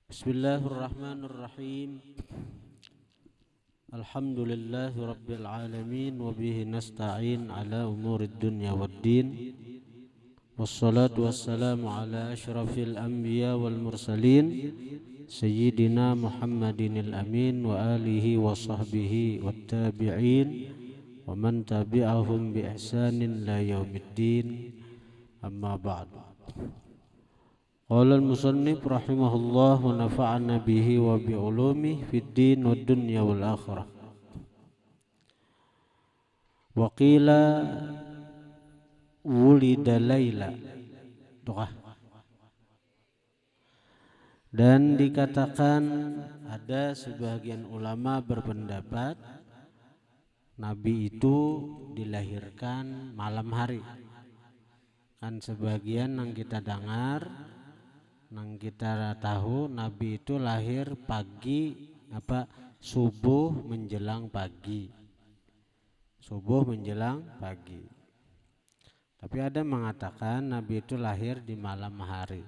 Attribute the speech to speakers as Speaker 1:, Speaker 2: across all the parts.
Speaker 1: Bismillahirrahmanirrahim. Alhamdulillahi rabbil alamin wa bihi nasta'in ala umurid dunya waddin. Wassalatu wassalamu ala asyrafil anbiya wal mursalin sayyidina Muhammadinil amin wa alihi wa sahbihi wat tabi'in wa man tabi'ahum bi ihsanin la yaumiddin. Amma ba'du. Qala al-musannif rahimahullah wa nafa'ana bihi wa bi ulumi fid din wad dunya wal akhirah. Wa qila wulida laila. Dan dikatakan ada sebagian ulama berpendapat Nabi itu dilahirkan malam hari. Kan sebagian yang kita dengar, yang kita tahu Nabi itu lahir pagi subuh menjelang pagi. Subuh menjelang pagi. Tapi ada mengatakan Nabi itu lahir di malam hari.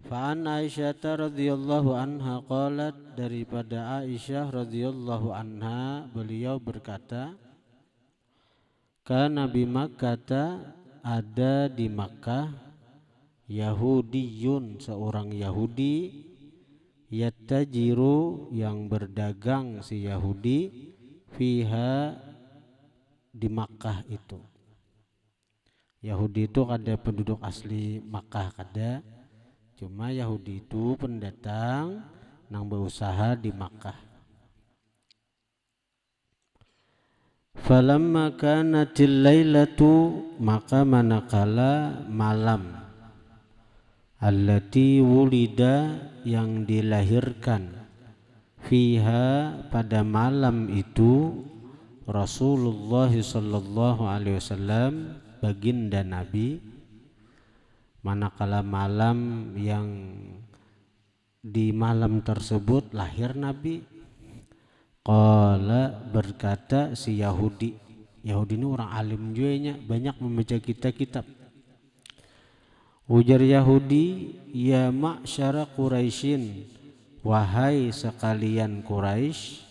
Speaker 1: Fa'an Aisyah radhiyallahu anha qalat, daripada Aisyah radhiyallahu anha beliau berkata, kana bi Makkah, ada di Makkah Yahudiyun, seorang Yahudi, yattajiru, yang berdagang si Yahudi, fiha, di Makkah itu. Yahudi itu ada penduduk asli Makkah kada, cuma Yahudi itu pendatang nang berusaha di Makkah. Falamma kanatil lailatu, maka manakala malam, allati wulida, yang dilahirkan, fiha, pada malam itu, Rasulullah sallallahu alaihi wasallam, baginda Nabi. Manakala malam yang di malam tersebut lahir Nabi. Qala, berkata si Yahudi. Yahudi ini orang alim juga, banyak membaca kitab. Ujar Yahudi, ya ma'syara Quraisyin, wahai sekalian Quraisy,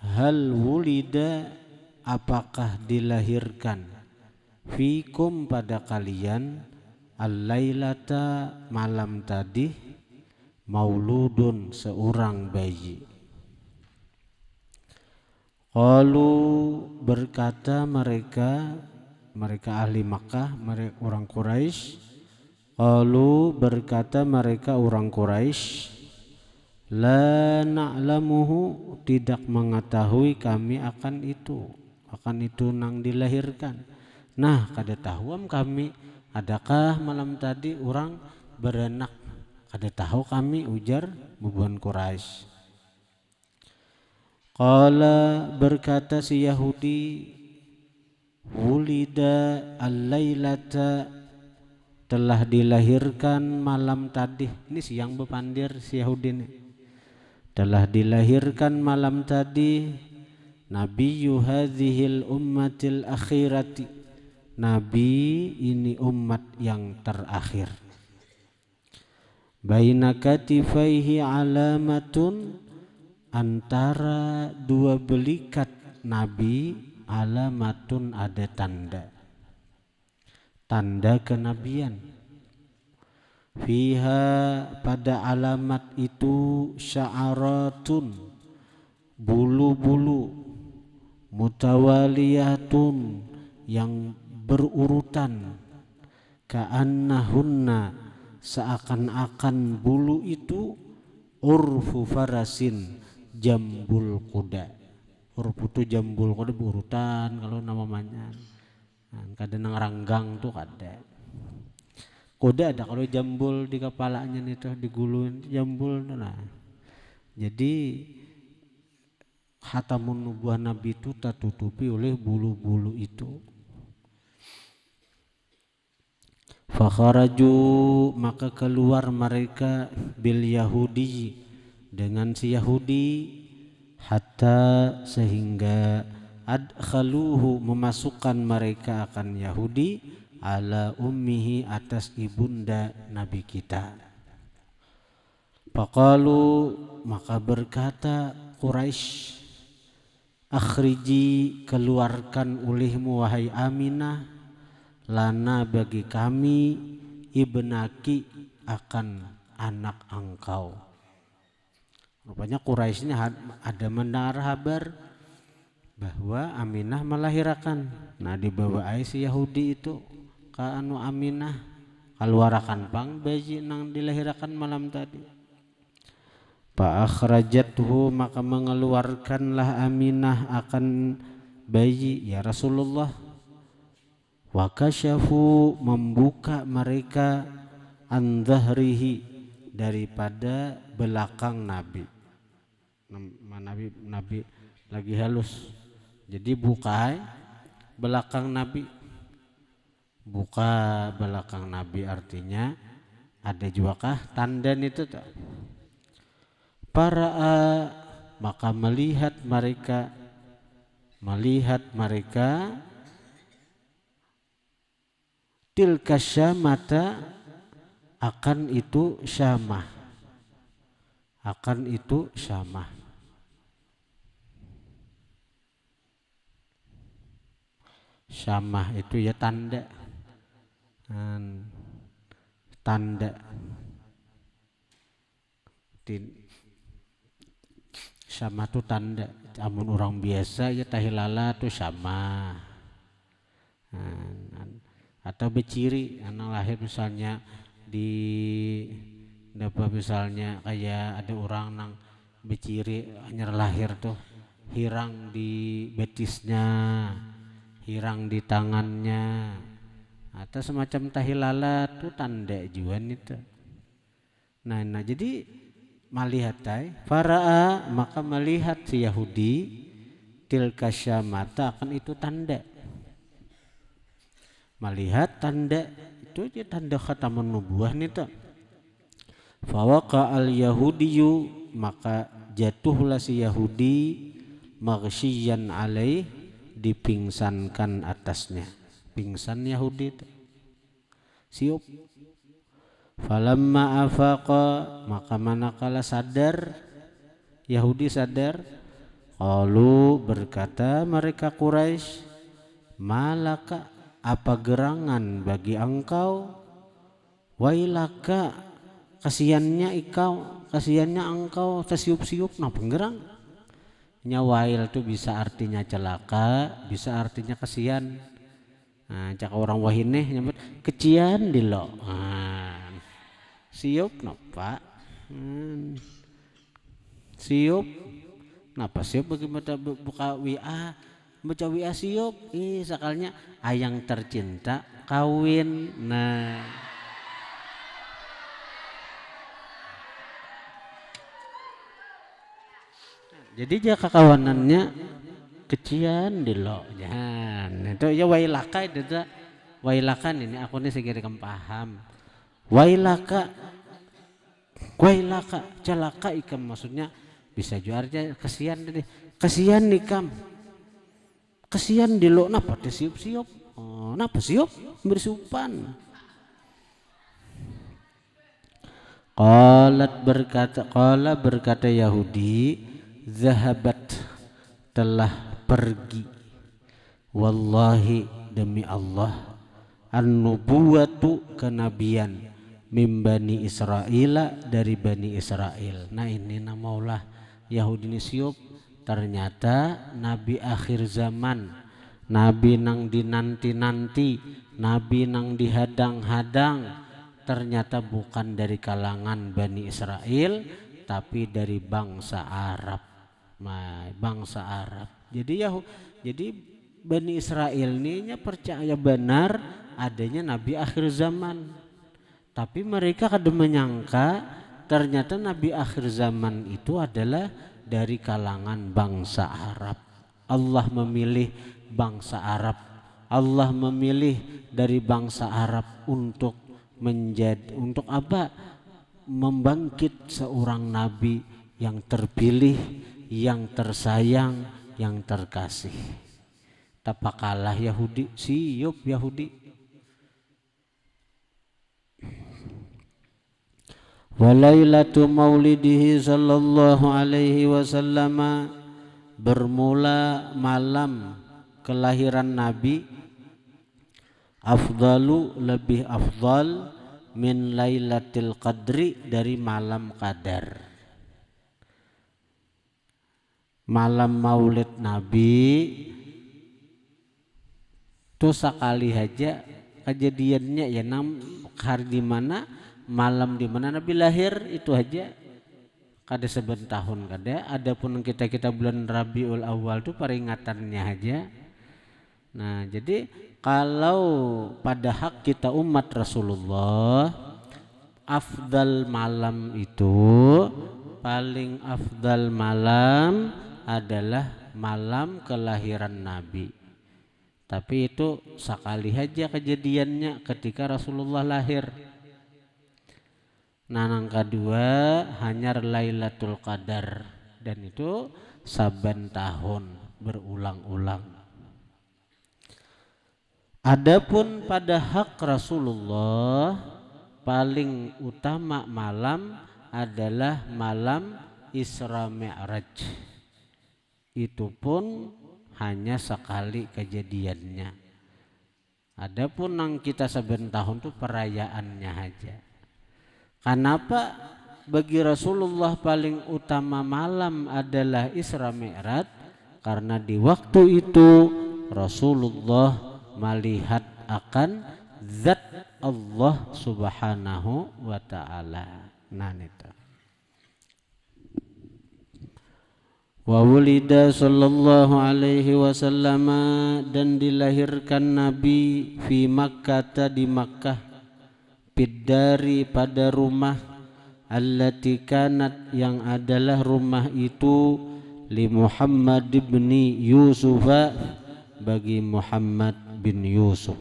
Speaker 1: hal wulida, apakah dilahirkan, fikum, pada kalian, al-lailata, malam tadi, mauludun, seorang bayi. Qalu, berkata mereka ahli Makkah, mereka orang Quraisy. Qalu, berkata mereka orang Quraisy, la na'lamuhu, tidak mengetahui kami akan itu nang dilahirkan. Nah, kada tahuam kami, adakah malam tadi orang beranak, kada tahu kami, ujar bubuhan Quraisy. Qala, berkata si Yahudi, wulida al-lailata, telah dilahirkan malam tadi. Ini siang bepandir si Yahudi ini. Telah dilahirkan malam tadi nabiyyu hadhil ummatil akhirati, nabi ini umat yang terakhir. Baina katifaihi alamatun, antara dua belikat nabi, alamatun, ada tanda kenabian. Fiha, pada alamat itu, sya'aratun, bulu-bulu, mutawaliyatun, yang berurutan, ka'annahunna, seakan-akan bulu itu, urfu farasin, jambul kuda. Urfu itu jambul kuda, berurutan kalau namanya. Kadang nang ranggang tuh kada. Kuda ada, kalau jambul di kepalanya itu diguluin jambul tuh nah. Jadi khatamun nubuah Nabi itu tertutupi oleh bulu-bulu itu. Fakharaju, maka keluar mereka, bil Yahudi, dengan si Yahudi, hatta, sehingga adkhaluhu, memasukkan mereka akan Yahudi, ala ummihi atas ibunda Nabi kita. Faqalu maka berkata Quraisy, akhriji keluarkan ulihmu wahai Aminah, lana bagi kami ibnaki akan anak engkau. Rupanya Quraisy ini ada mendengar kabar bahwa Aminah melahirkan. Nah dibawa si Yahudi itu ke anu Aminah keluarakan pang bayi nang dilahirkan malam tadi. Fa akhrajathu maka mengeluarkanlah Aminah akan bayi ya Rasulullah. Wa kasyafu membuka mereka an dhahrihi daripada belakang Nabi. Nabi lagi halus. Jadi buka belakang Nabi. Buka belakang Nabi artinya ada juga kah tandan itu tak? Para maka melihat mereka tilka syamata akan itu syamah, syamah itu ya tanda sama tu tanda. Amun orang biasa ya tahilala tu sama. Atau beciri anak lahir misalnya di dapat misalnya kayak ada orang nang beciri hanya lahir tuh hirang di betisnya, hirang di tangannya, atau semacam tahilala tu tanda juan itu. Nah jadi melihat faraa maka melihat si Yahudi tilka syamata akan itu tanda. Melihat tanda itu aja tanda khatamun nubuwah nih tuh. Fawaqa al yahudiyu maka jatuhlah si Yahudi maghsyiyan alaih dipingsankan atasnya. Pingsan Yahudi itu. Siup. Falamma afaqa maka manakala sadar Yahudi sadar, qalu berkata mereka Quraisy, malaka apa gerangan bagi engkau, wailaka kasihannya engkau tersiup-siup nah penggerang. Wail itu bisa artinya celaka, bisa artinya kasihan. Nah, cak orang wahineh nyebut kecian di lo. Siup napa? Siup. Napa siup bagaimana buka WA? Baca WA siup. Sakalnya ayang tercinta kawin. Nah. Jadi jaka kawanannya kecian di lo. Jangan. Itu ya wailaka itu tuh. Wailakan ini aku nih segera paham. Wailaka celaka ikam maksudnya bisa juarnya kasihan deh. Kasihan ikam. Kasihan di lo napa teh siup-siup. Oh, napa siup? Bersupan. Qala berkata Yahudi, zahabat telah pergi. Wallahi demi Allah, an-nubuwatu kenabian min Bani Israel dari Bani Israel. Nah ini namaulah Yahudi ini siup. Ternyata Nabi akhir zaman, Nabi nang dinanti-nanti, Nabi nang dihadang-hadang, ternyata bukan dari kalangan Bani Israel, tapi dari bangsa Arab. Bangsa Arab. Jadi Bani Israel ini percaya benar adanya Nabi akhir zaman. Tapi mereka kada menyangka ternyata Nabi akhir zaman itu adalah dari kalangan bangsa Arab. Allah memilih bangsa Arab. Allah memilih dari bangsa Arab untuk apa? Membangkit seorang nabi yang terpilih, yang tersayang, yang terkasih. Tapakalah Yahudi, siup Yahudi. Wa lailatu maulidihi sallallahu alaihi wasallam, bermula malam kelahiran Nabi, afdalu lebih afdal min lailatul qadri dari malam qadar. Malam maulid Nabi itu sekali aja kejadiannya ya, hari di mana malam di mana Nabi lahir itu aja kada seben tahun kada. Adapun kita bulan Rabiul Awal itu peringatannya aja. Nah, jadi kalau pada hak kita umat Rasulullah, afdal malam itu, paling afdal malam adalah malam kelahiran Nabi. Tapi itu sekali aja kejadiannya ketika Rasulullah lahir. Nah, yang kedua hanya Lailatul Qadar, dan itu saban tahun berulang-ulang. Adapun pada hak Rasulullah, paling utama malam adalah malam Isra Mi'raj. Itu pun hanya sekali kejadiannya. Adapun yang kita saben tahun itu perayaannya aja. Kenapa bagi Rasulullah paling utama malam adalah Isra Mi'raj? Karena di waktu itu Rasulullah melihat akan zat Allah Subhanahu wa ta'ala. Nah, itu. Wa wulida sallallahu alaihi wasallam, dan dilahirkan Nabi fi Makkah, di Makkah, biddari pada rumah, allati kanat yang adalah rumah itu, li Muhammad bin Yusuf, bagi Muhammad bin Yusuf.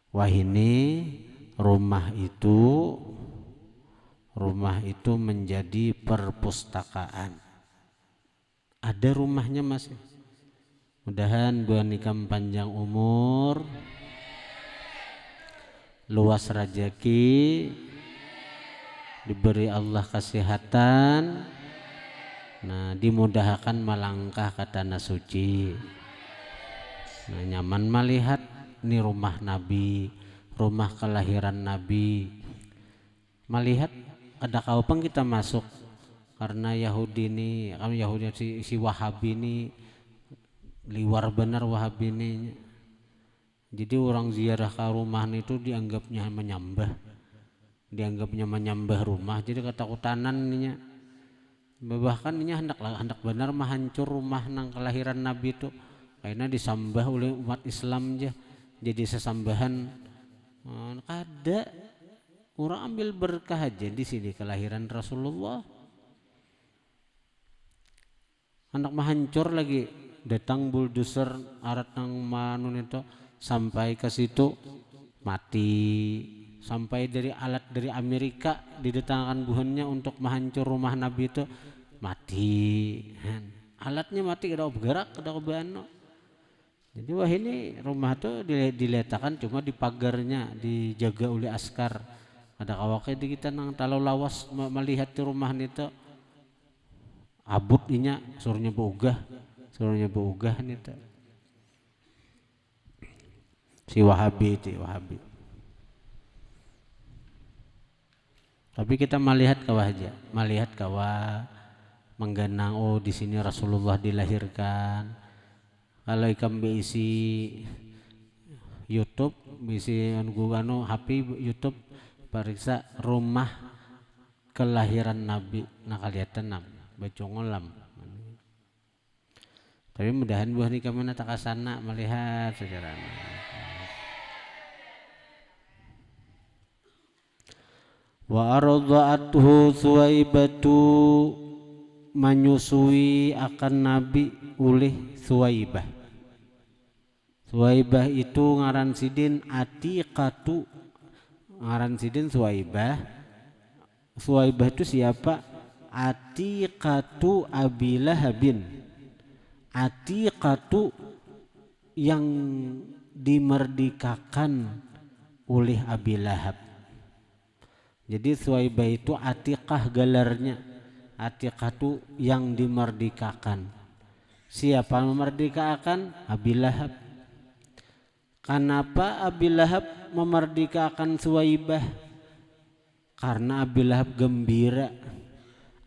Speaker 1: Wah, ini rumah itu menjadi perpustakaan. Ada rumahnya masih. Mudahan Bu Nikam panjang umur, luas rezeki, diberi Allah kesehatan, nah dimudahkan melangkah ke tanah suci. Nah, nyaman melihat ini rumah Nabi, rumah kelahiran Nabi. Melihat ada kaupang kita masuk, karena Yahudi ini, Yahudi si Wahabi ini liwar benar Wahabi ini. Jadi orang ziarah ke rumah itu dianggapnya menyembah rumah. Jadi ketakutanan ininya. Bahkan ini hendak benar menghancur rumah nang kelahiran Nabi itu, karena disambah oleh umat Islam aja. Jadi sesambahan kada orang ambil berkah aja di sini kelahiran Rasulullah. Anak menghancur lagi, datang bulldozer arat nang manun itu sampai ke situ mati. Sampai dari alat dari Amerika didatangkan buhannya untuk menghancur rumah Nabi itu mati. Alatnya mati, kada bergerak, kada bano. Jadi wah, ini rumah tuh diletakkan cuma di pagarnya, dijaga oleh askar. Ada kawaknya di kita nang talau lawas melihat di rumah itu abut inya suruhnya beugah nih tuh. Si Wahabi. Tapi kita melihat kawah menggenang, oh di sini Rasulullah dilahirkan. Kalau ikam isi YouTube, isi HP YouTube, periksa rumah kelahiran Nabi, nah kaliatan bacongolam. Tapi mudahan buah ni kami nak kasana melihat sejarah. Wa arda'athu Suwaibatu, menyusui akan Nabi oleh Suwaibah. Suwaibah itu ngaran sidin Atiqatu, ngaran sidin Suwaibah. Suwaibah itu siapa? Atiqatu Abi Lahabin. Atiqatu yang dimerdekakan oleh Abi Lahab. Jadi Suwaibah itu Atiqah gelarnya. Atiqah itu yang dimerdekakan. Siapa memerdekakan? Abi Lahab. Kenapa Abi Lahab memerdekakan Suwaibah? Karena Abi Lahab gembira.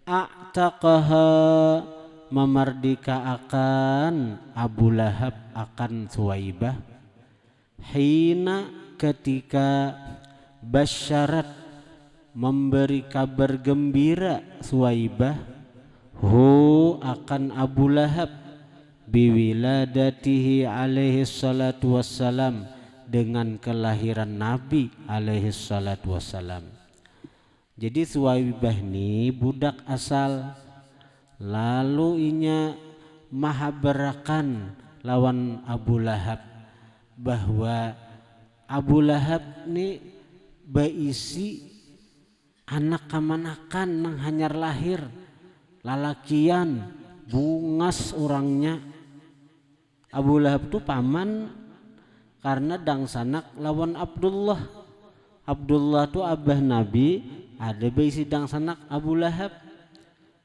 Speaker 1: A'taqaha, memerdekakan Abu Lahab akan Suwaibah. Hina, ketika basyarat, memberi kabar gembira Suwaibah, hu, akan Abu Lahab, biwiladatihi alaihi salatu wassalam, dengan kelahiran Nabi alaihi salatu wassalam. Jadi Suwaibah ini budak asal, lalu inya mahabarakan lawan Abu Lahab, bahwa Abu Lahab ini berisi anak kamanakan nang hanyar lahir, lalakian bungas orangnya. Abu Lahab tuh paman karena dangsanak lawan Abdullah. Abdullah tuh abah Nabi, ada berisi dangsanak Abu Lahab.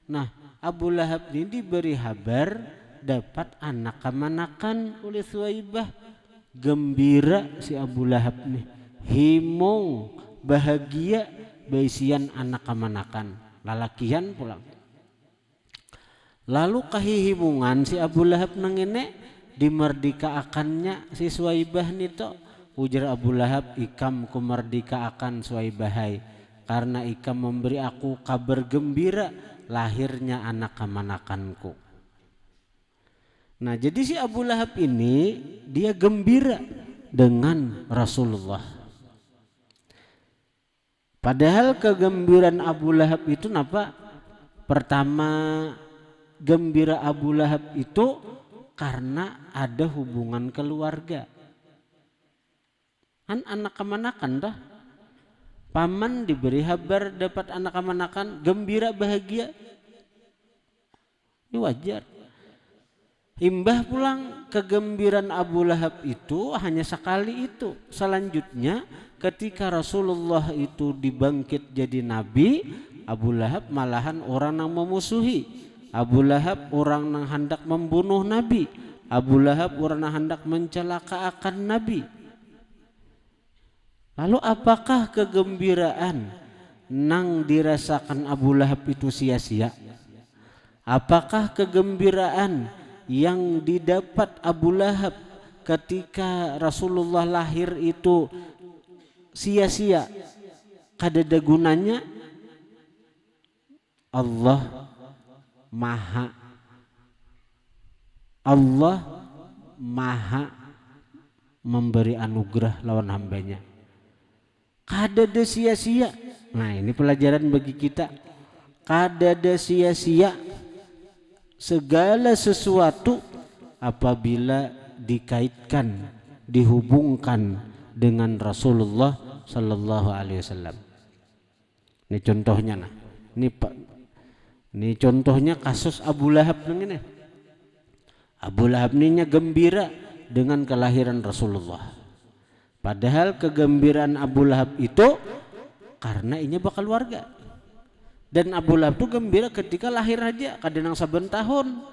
Speaker 1: Nah, Abu Lahab ini diberi kabar dapat anak kamanakan oleh Suwaibah. Gembira si Abu Lahab nih, himong bahagia baisian anak kamanakan, lalakian pulang. Lalu kahihimungan si Abu Lahab nengene dimerdekaakannya si Suwaibah nito. Ujar Abu Lahab, ikam kumerdekaakan Suwaibahai, karena ikam memberi aku kabar gembira lahirnya anak kamanakanku. Nah, jadi si Abu Lahab ini dia gembira dengan Rasulullah. Padahal kegembiraan Abu Lahab itu napa? Pertama, gembira Abu Lahab itu karena ada hubungan keluarga. Kan anak kamanakan dah. Paman diberi kabar dapat anak kamanakan, gembira bahagia. Ini wajar. Imbah pulang kegembiraan Abu Lahab itu hanya sekali itu. Selanjutnya ketika Rasulullah itu dibangkit jadi nabi, Abu Lahab malahan orang yang memusuhi. Abu Lahab orang yang hendak membunuh Nabi. Abu Lahab orang yang hendak mencelakakan Nabi. Lalu apakah kegembiraan nang dirasakan Abu Lahab itu sia-sia? Apakah kegembiraan yang didapat Abu Lahab ketika Rasulullah lahir itu sia-sia? Kadada gunanya? Allah maha memberi anugerah lawan hambanya. Kadada sia-sia. Nah, ini pelajaran bagi kita. Kadada sia-sia segala sesuatu apabila dikaitkan, dihubungkan dengan Rasulullah sallallahu alaihi wasallam. Ini contohnya nah. Ini contohnya kasus Abu Lahab ini. Abu Lahab ini gembira dengan kelahiran Rasulullah. Padahal kegembiraan Abu Lahab itu karena ini bakal keluarga. Dan Abu Lahab itu gembira ketika lahir aja, kadang saben tahun.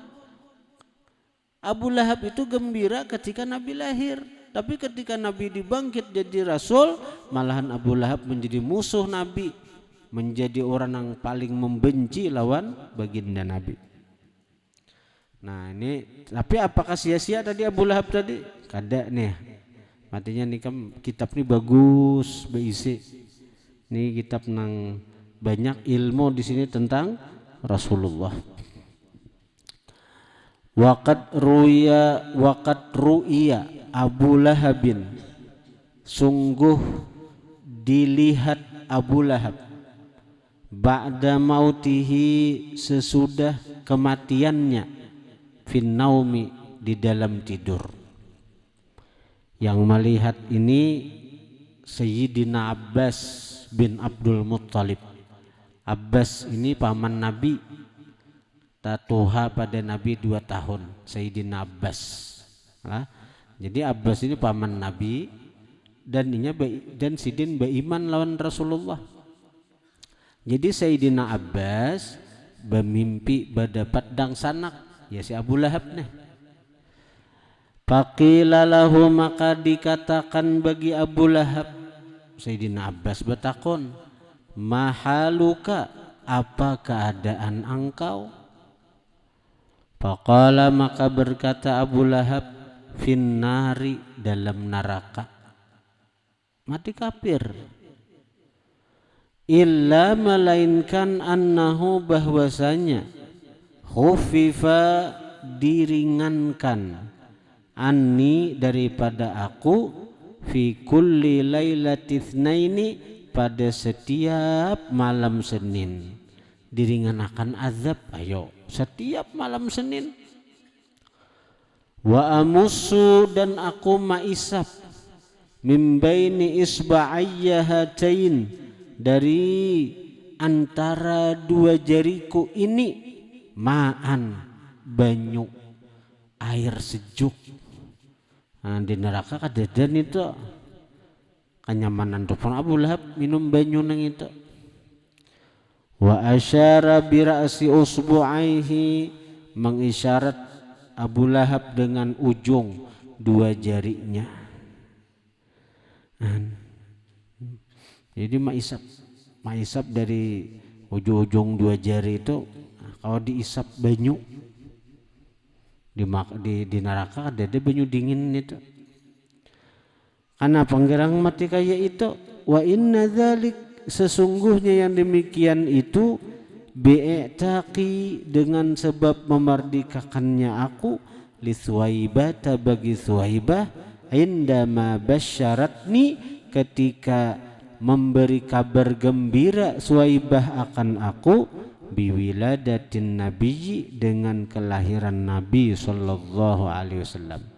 Speaker 1: Abu Lahab itu gembira ketika Nabi lahir. Tapi ketika Nabi dibangkit jadi Rasul, malahan Abu Lahab menjadi musuh Nabi, menjadi orang yang paling membenci lawan baginda Nabi. Nah ini, tapi apakah sia-sia tadi Abu Lahab tadi? Kada nih. Artinya nih kan kitab ini bagus berisi. Ini kitab nang banyak ilmu di sini tentang Rasulullah. Waqad ru'iya Abu Lahabin, sungguh dilihat Abu Lahab ba'da mautihi, sesudah kematiannya, fin naumi, di dalam tidur. Yang melihat ini Sayyidina Abbas bin Abdul Muttalib. Abbas ini paman Nabi, tatuha pada Nabi 2 tahun, Sayyidina Abbas. Jadi Abbas ini paman Nabi dan Sidin beriman lawan Rasulullah. Jadi Sayyidina Abbas bermimpi berdapat dang sanak ya si Abu Lahab nih. Faqila lahu, maka dikatakan bagi Abu Lahab, Sayyidina Abbas bertakon, mahaluka, apa keadaan engkau? Faqala, maka berkata Abu Lahab, finnari, dalam neraka, mati kafir. Illa, melainkan annahu, bahwasanya khufifa, diringankan, anni, daripada aku, fi kulli lailati tsnaini, pada setiap malam Senin, diringankan azab. Ayo setiap malam Senin. Wa amussu, dan aku maisap, min baini isba'ayya hatain, dari antara dua jariku ini, ma'an, banyu, air sejuk. Nah, di neraka kadadan itu kenyamanan tuh Abu Lahab minum banyu nang itu. Wa asyara bi ra'si usbu'aihi, mengisyarat Abu Lahab dengan ujung dua jarinya. Jadi maisap dari ujung-ujung dua jari itu, kalau diisap banyu di neraka ada banyu dingin itu. Karena penggerang mati kaya itu, wa inna dzalik, sesungguhnya yang demikian itu, bi'taqi, dengan sebab memerdekakannya aku, li Thuwaibah, bagi Thuwaibah, indama basyaratni, ketika memberi kabar gembira Thuwaibah akan aku, biwiladatin nabiyyi, dengan kelahiran Nabi sallallahu alaihi wasallam,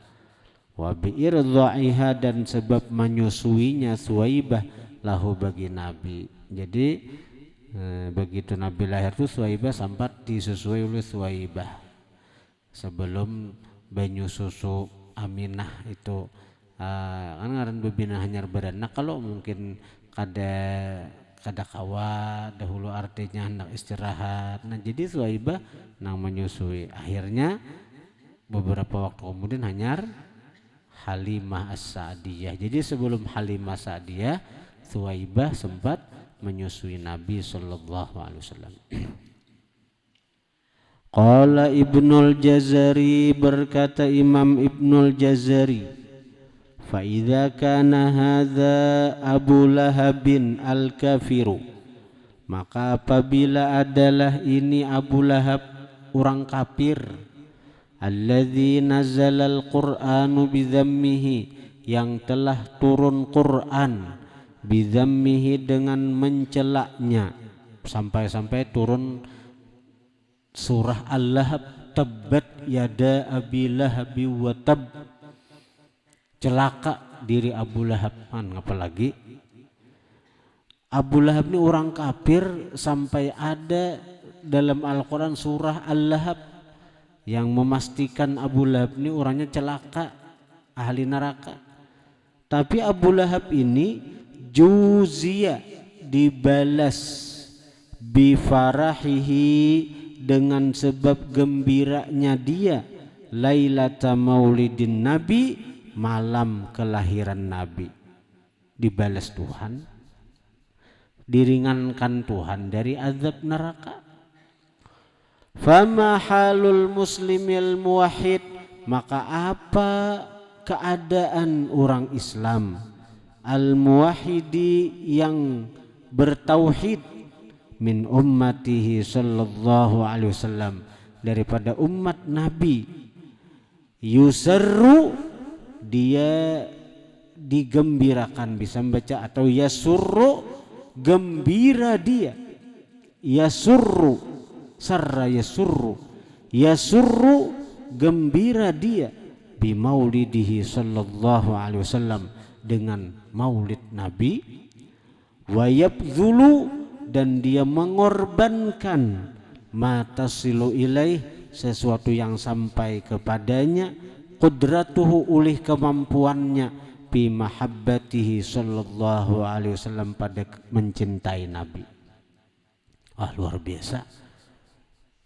Speaker 1: wa bi'irdha'iha, dan sebab menyusuinya Thuwaibah lahu, bagi Nabi. Jadi begitu Nabi lahir itu Thuwaibah sempat disusui oleh Thuwaibah sebelum banyu susu Aminah itu kan ngaran bebina hanyar beranak. Kalau mungkin kada kawa dahulu artinya hendak istirahat. Nah jadi Thuwaibah nang menyusui. Akhirnya beberapa waktu kemudian hanyar Halimah As-Sa'diyah. Jadi sebelum Halimah Sa'diyah, Thuwaibah sempat menyusui Nabi sallallahu alaihi wasallam. Qala Ibnul Jazari, berkata Imam Ibnul Jazari, fa idza kana hadza Abu Lahabin al-kafiru, maka apabila adalah ini Abu Lahab orang kafir, alladzi nazala al-Qur'anu bidhammihi, yang telah turun Quran, bidhammihi, dengan mencelaknya, sampai-sampai turun surah Al-Lahab, tabbat yada Abi Lahab wa tab, celaka diri Abu Lahab. Apalagi Abu Lahab ini orang kafir, sampai ada dalam Al-Quran surah Al-Lahab yang memastikan Abu Lahab ini orangnya celaka, ahli neraka. Tapi Abu Lahab ini juzia, dibalas, bifarahihi, dengan sebab gembiranya dia, lailata maulidin Nabi, malam kelahiran Nabi. Dibalas Tuhan, diringankan Tuhan dari azab neraka. Fama halul muslimil muwahhid, maka apa keadaan orang Islam al-muwahhidi, yang bertauhid, min ummatihi sallallahu alaihi wasallam, daripada umat Nabi, yusarru, dia digembirakan, bisa membaca, atau yasurru, gembira dia, yasurru, sarra yasurru, yasurru, gembira dia, bimaulidihi sallallahu alaihi wasallam, dengan maulid Nabi, wa yabzulu, dan dia mengorbankan, matasilu ilaih, sesuatu yang sampai kepadanya, qudratuhu ulih kemampuannya bi mahabbatihi sallallahu alaihi wasallam pada mencintai Nabi. Luar biasa.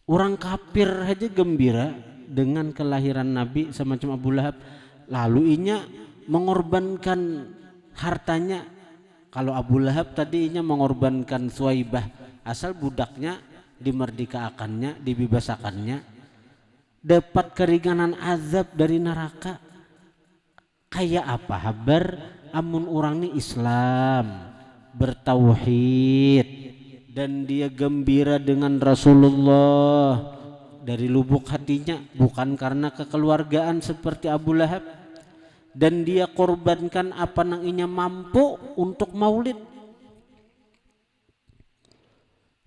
Speaker 1: Orang kafir aja gembira dengan kelahiran Nabi semacam Abu Lahab, lalu inya mengorbankan hartanya. Kalau Abu Lahab tadinya mengorbankan Suwaibah, asal budaknya dimerdekakannya, dibebasakannya, dapat keringanan azab dari neraka. Kayak apa habar amun orang ini Islam, bertauhid, dan dia gembira dengan Rasulullah dari lubuk hatinya, bukan karena kekeluargaan seperti Abu Lahab. Dan dia korbankan apa nang inya mampu untuk maulid.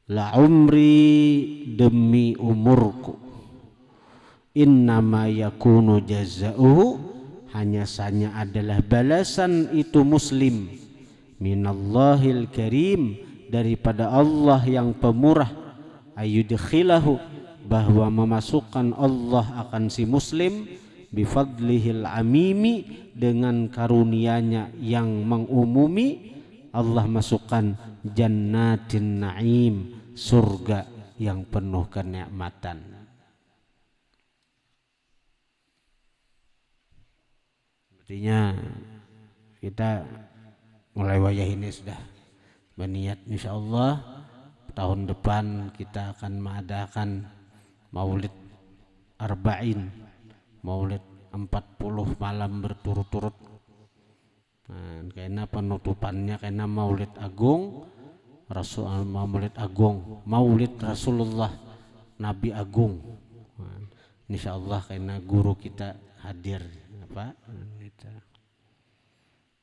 Speaker 1: La umri, demi umurku, innama yakunu jazauhu, hanya saja adalah balasan itu muslim, minallahil karim, daripada Allah yang pemurah, ayudkhilahu, bahwa memasukkan Allah akan si muslim, bifadlihil amimi, dengan karunianya yang mengumumi, Allah masukkan jannatin naim, surga yang penuh kenikmatan. Artinya kita mulai wayah ini sudah berniat insyaallah tahun depan kita akan mengadakan maulid arba'in, maulid 40 malam berturut-turut. Karena penutupannya karena maulid agung maulid Rasulullah Nabi Agung. Insyaallah karena guru kita hadir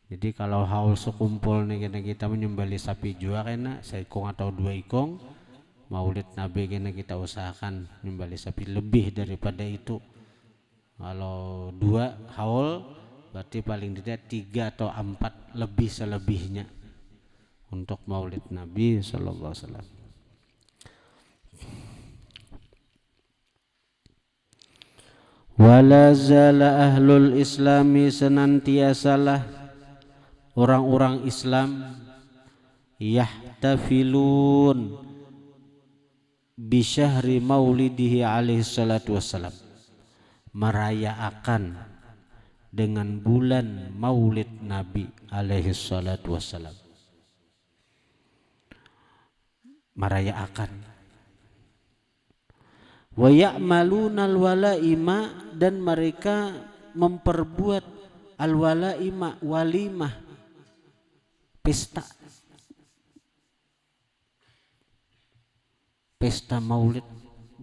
Speaker 1: jadi kalau haul sekumpul nih kita menyembelih sapi jua karena seekong atau 2 ekong, maulid Nabi karena kita usahakan menyembelih sapi lebih daripada itu. Kalau 2 haul berarti paling tidak 3 atau 4 lebih selebihnya untuk maulid Nabi sallallahu alaihi wasallam. Wala zala ahlul islami, senantiasalah orang-orang Islam, yahtafilun bi syahri maulidihi alaihi salatu wassalam, merayakan dengan bulan maulid Nabi alaihi salatu wassalam, merayakan. Wa ya'maluna al-walaima, dan mereka memperbuat al-walaima, walimah, pesta maulid,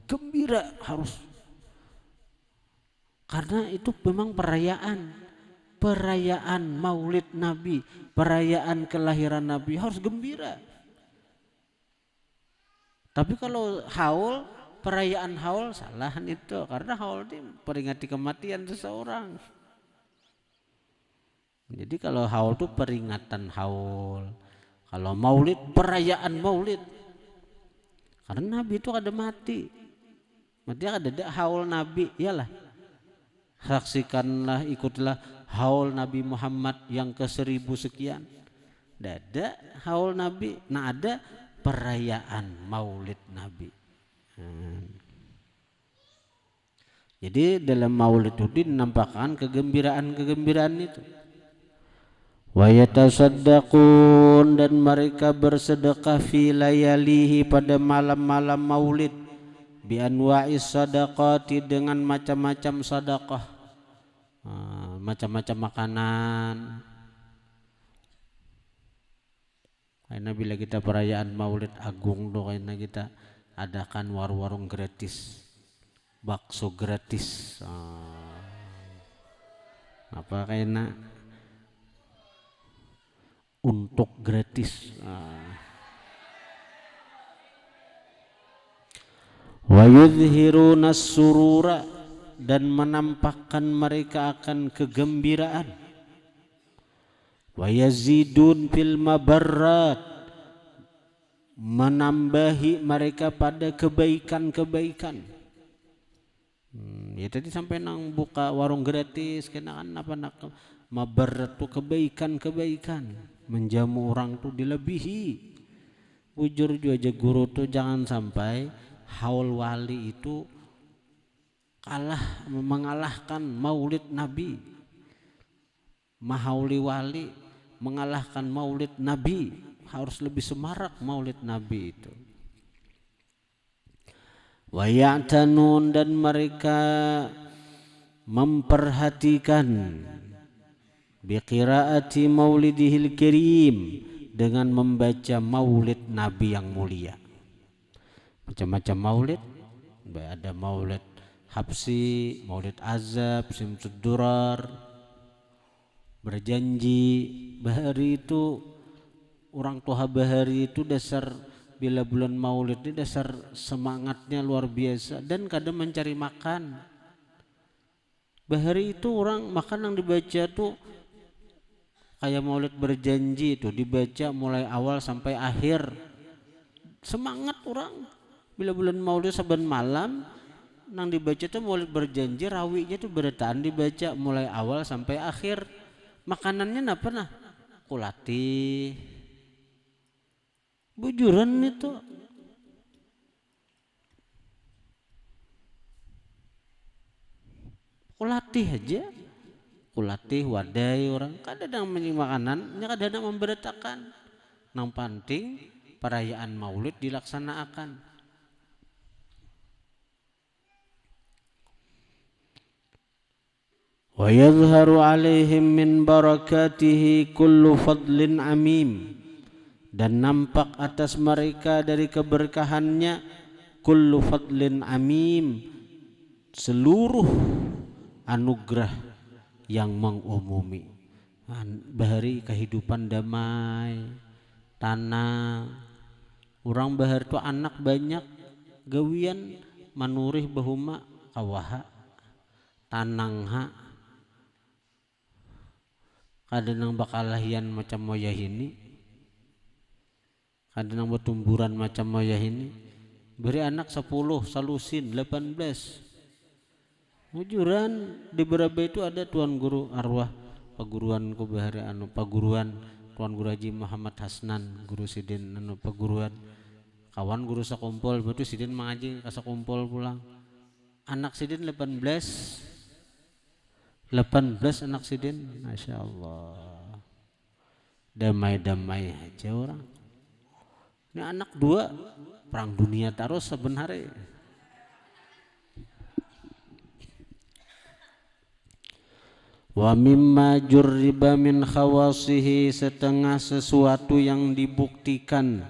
Speaker 1: gembira harus, karena itu memang perayaan maulid Nabi, perayaan kelahiran Nabi, harus gembira. Tapi kalau haul, perayaan haul, salahan itu, karena haul itu peringati kematian seseorang. Jadi kalau haul itu peringatan haul, kalau maulid perayaan maulid, karena Nabi itu ada mati ada haul Nabi, iyalah saksikanlah, ikutlah haul Nabi Muhammad yang ke-1000 sekian. Ada haul Nabi, nah ada perayaan maulid Nabi. Jadi dalam maulid itu dinampakkan kegembiraan itu. Wa yatasaddaqun, dan mereka bersedekah fi layalihi, pada malam-malam maulid, bi anwa'is sadaqati, dengan macam-macam sedekah, macam-macam makanan. Karena bila kita perayaan maulid agung tuh, karena kita adakan warung-warung gratis, bakso gratis, apa karena untuk gratis. Wa yudhiruna surura, dan menampakkan mereka akan kegembiraan. Wa yazidun fil mabarrat, menambahi mereka pada kebaikan-kebaikan. Ya tadi sampai nang buka warung gratis kena kan apa nak mabarat tuh kebaikan menjamu orang tuh dilebihi. Bujur aja guru tuh jangan sampai haul wali itu mengalahkan maulid Nabi. Mahauli wali mengalahkan maulid Nabi, harus lebih semarak maulid Nabi itu. Wa ya'tanun, dan mereka memperhatikan biqiraati maulidihil kirim, dengan membaca maulid Nabi yang mulia. Macam-macam maulid, ada maulid Habsi, maulid Azab, Simtud Durar, berjanji. Bahari itu, orang tua Bahari itu dasar bila bulan maulid ini dasar semangatnya luar biasa dan kadang mencari makan. Bahari itu orang makan yang dibaca tuh kayak maulid berjanji itu dibaca mulai awal sampai akhir. Semangat orang bila bulan maulid saban malam nang dibaca tuh maulid berjanji, rawinya tuh beretaan dibaca mulai awal sampai akhir. Makanannya apa nah? Kulati. Bujuran itu. Kulati aja. Kulati wadai orang kadang menying makanan, kadang memberitakan. Nang penting perayaan maulid dilaksanakan. Wa yadhharu alaihim min barakatihi kullu fadlin amim, dan nampak atas mereka dari keberkahannya kullu fadlin amim, seluruh anugerah yang mengumumi. Bahari kehidupan damai, tanah. Orang bahar tu anak banyak, gawian manurih bahuma kawaha tanangha. Kadang bakal lahian macam moyah ini, kadang bertumburan macam moyah ini. Beri anak 10, salusin 18. Mujuran di Beraba itu ada tuan guru arwah paguruan ku bahari paguruan tuan guru Haji Muhammad Hasnan, guru sidin paguruan kawan guru sakumpul betul sidin mengaji kasakumpul pulang. Anak sidin 18 anak sidin, Masya Allah. Damai-damai aja orang. Ini anak 2 perang dunia terus sebenarnya. Wa mimma jurriba min khawasihi, setengah sesuatu yang dibuktikan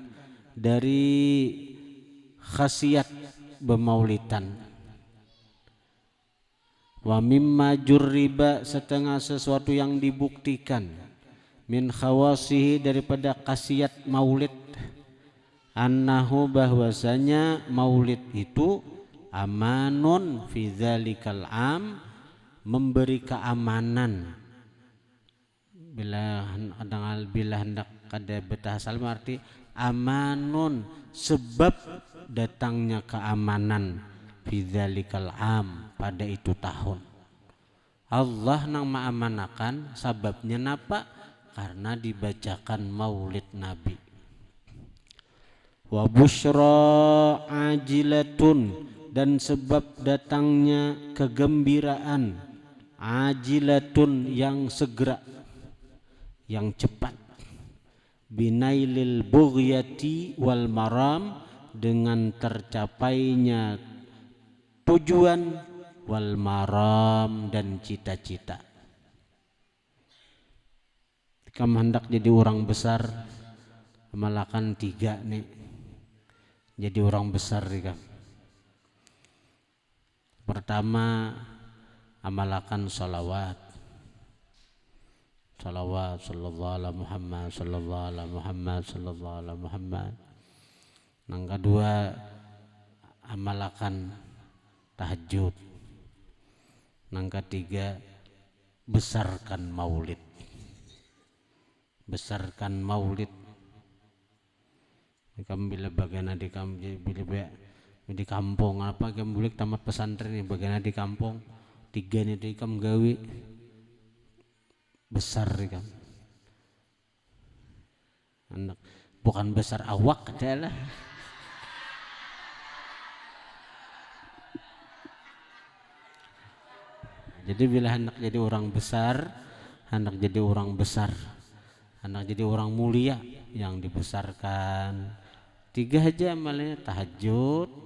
Speaker 1: dari khasiat bemaulitan. Wa mimma jurriba, setengah sesuatu yang dibuktikan, min khawasihi, daripada khasiat maulid, annahu, bahwasanya maulid itu amanun fi dzalikal am, memberi keamanan. Bila hendak kada betah salam arti amanun, sebab datangnya keamanan, fi dzalikal am, pada itu tahun. Allah nang ma'amanakan, sababnya napa? Karena dibacakan maulid Nabi. Wa busyra ajilatun, dan sebab datangnya kegembiraan, ajilatun, yang segera, yang cepat, binailil bughyati wal maram, dengan tercapainya tujuan, wal maram, dan cita-cita. Kamu hendak jadi orang besar, amalakan 3 nih, jadi orang besar nih kan. Pertama, amalakan salawat sallallahu ala Muhammad, sallallahu ala Muhammad, sallallahu ala Muhammad. Yang kedua, amalakan tahajud. Yang ketiga, besarkan maulid. Besarkan maulid. Kamu bila bagian adik kamu bila di kampung apa yang bulik tamat pesantren nih bagian di kampung 3 nih di kam gawe besar kan anak bukan besar awak adalah jadi bila anak jadi orang besar anak jadi orang besar anak jadi orang mulia yang dibesarkan 3 aja amalnya tahajud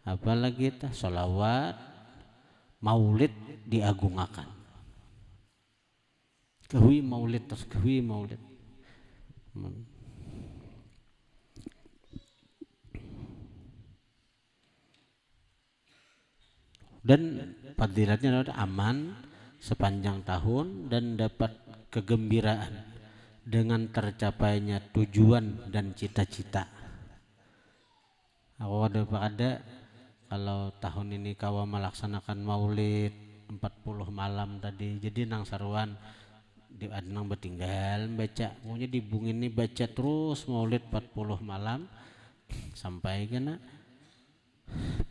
Speaker 1: apalagi tah sholawat maulid diagungakan kehui maulid terus kehui maulid dan fadilatnya adalah aman sepanjang tahun dan dapat kegembiraan dengan tercapainya tujuan dan cita-cita. Aku ada kalau tahun ini kawa melaksanakan maulid 40 malam tadi jadi nang saruan di adnang bertinggal baca pokoknya di bung ini baca terus maulid 40 malam sampai kena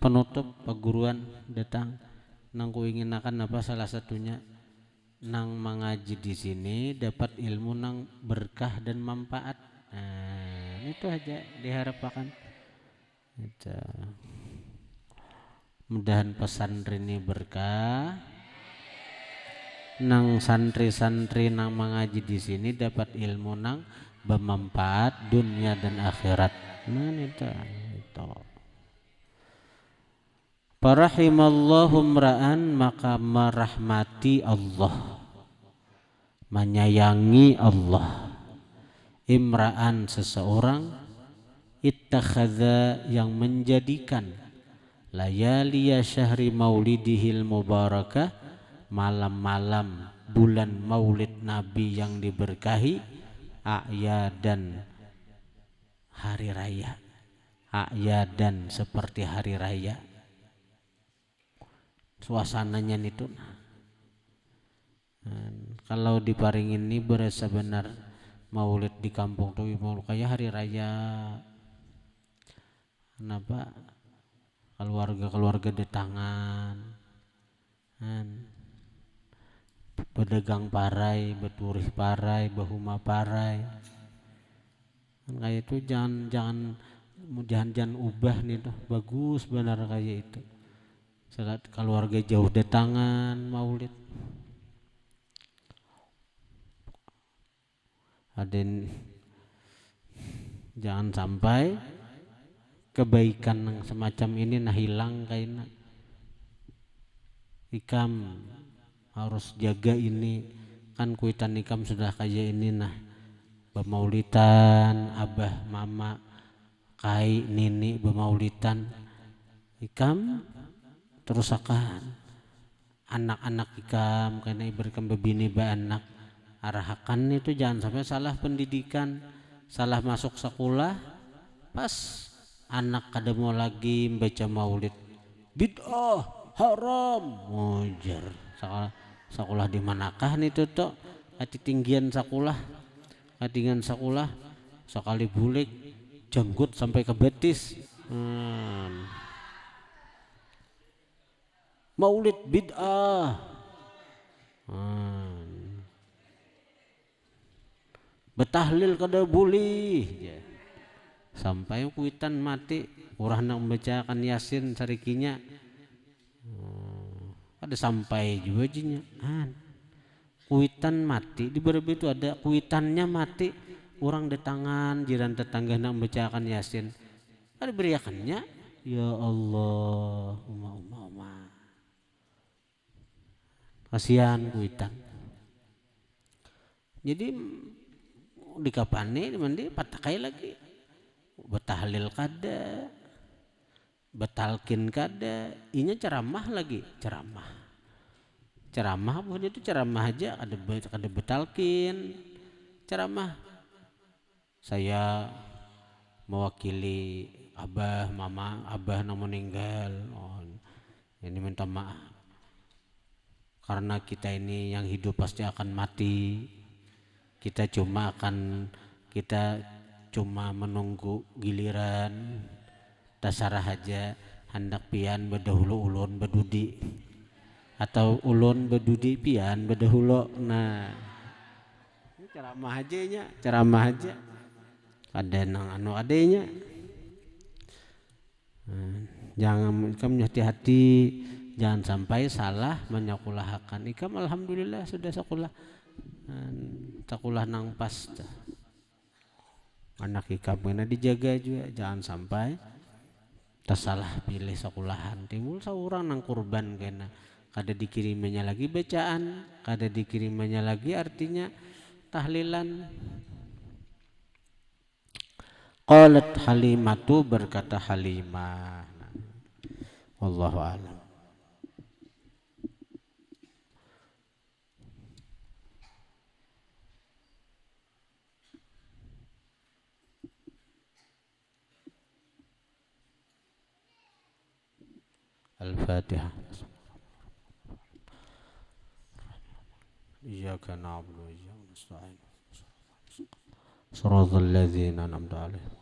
Speaker 1: penutup perguruan datang nang ku ingin akan apa salah satunya nang mengaji di sini dapat ilmu nang berkah dan manfaat. Nah, itu aja diharapkan. Itu. Mudahan pesantren ini berkah. Nang santri-santri nang mengaji di sini dapat ilmu nang bermanfaat dunia dan akhirat. Nah, itu. Farahimallahu mra'an maka merahmati Allah menyayangi Allah imra'an seseorang ittakhadha yang menjadikan layaliya syahri maulidihil mubarakah malam-malam bulan maulid Nabi yang diberkahi a'yadan hari raya a'yadan seperti hari raya suasananya itu kalau diparingin ini berasa benar maulid di kampung tuh mau kayak hari raya kenapa keluarga datangan pedagang parai beturih parai bahuma parai kayak itu jangan ubah nih tuh bagus benar kayak itu saat keluarga jauh datangan maulid aden jangan sampai kebaikan yang semacam ini nah hilang kayaknya ikam harus jaga ini kan kuitan ikam sudah kayak ini nah bemaulitan abah mama kai nini bemaulitan ikam terus akan anak-anak ikam karena ibaratkan bebini ba anak arahakan itu jangan sampai salah pendidikan salah masuk sekolah pas anak kada mau lagi membaca maulid bid'ah haram mujar sekolah di manakah nih tuh ketinggian sekolah sekali bulik jenggut sampai ke betis maulid bid'ah betahlil kada boleh sampai kuitan mati orang nak membacakan yasin sarikinya ada sampai juga jinya kuitan mati di beberapa itu ada kuitannya mati orang di tangan jiran tetangga nak membacakan yasin ada beriakannya ya Allah kasihan kuitan jadi di kapane mandi patakai lagi betahlil kada betalkin kada inya ceramah lagi ceramah pokoknya itu ceramah aja ada betalkin ceramah saya mewakili abah mama abah yang meninggal ini minta maaf karena kita ini yang hidup pasti akan mati kita cuma menunggu giliran tasarah aja hendak pian bedahulu ulun bedudi atau ulun bedudi pian bedahulu. Nah ceramah aja nya, ceramah aja ada nang anu adanya. Jangan ikam hati-hati, jangan sampai salah menyekolahkan. Ikam alhamdulillah sudah sekolah, sekolah nang pas. Anak ikam kena dijaga juga, jangan sampai tersalah pilih sekolahan. Timbul seorang nang kurban kena, kada dikirimannya lagi bacaan, kada dikirimannya lagi artinya tahlilan. Qalat Halimatu, berkata Halimah. Wallahu a'lam. Al-Fatihah. Iyyaka na'budu wa iyyaka nasta'in. Shiratal ladzina an'amta 'alaihim.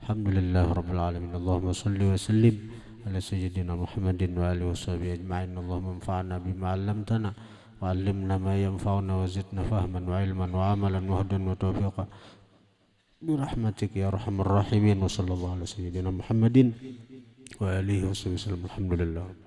Speaker 1: Alhamdulillah rabbil alamin. Allahumma shalli wa sallim ala sayyidina Muhammadin wa alihi washabihi ajma'in. Allahumma anfa'na bima 'allamtana wa 'allimna ma yanfa'una wa zidna fahman wa ilman wa amalan wa hudan wa tawfiqan bi rahmatika ya arhamar rahimin. Wa sallallahu ala sayyidina Muhammadin wa alihi washabihi. Alhamdulillah.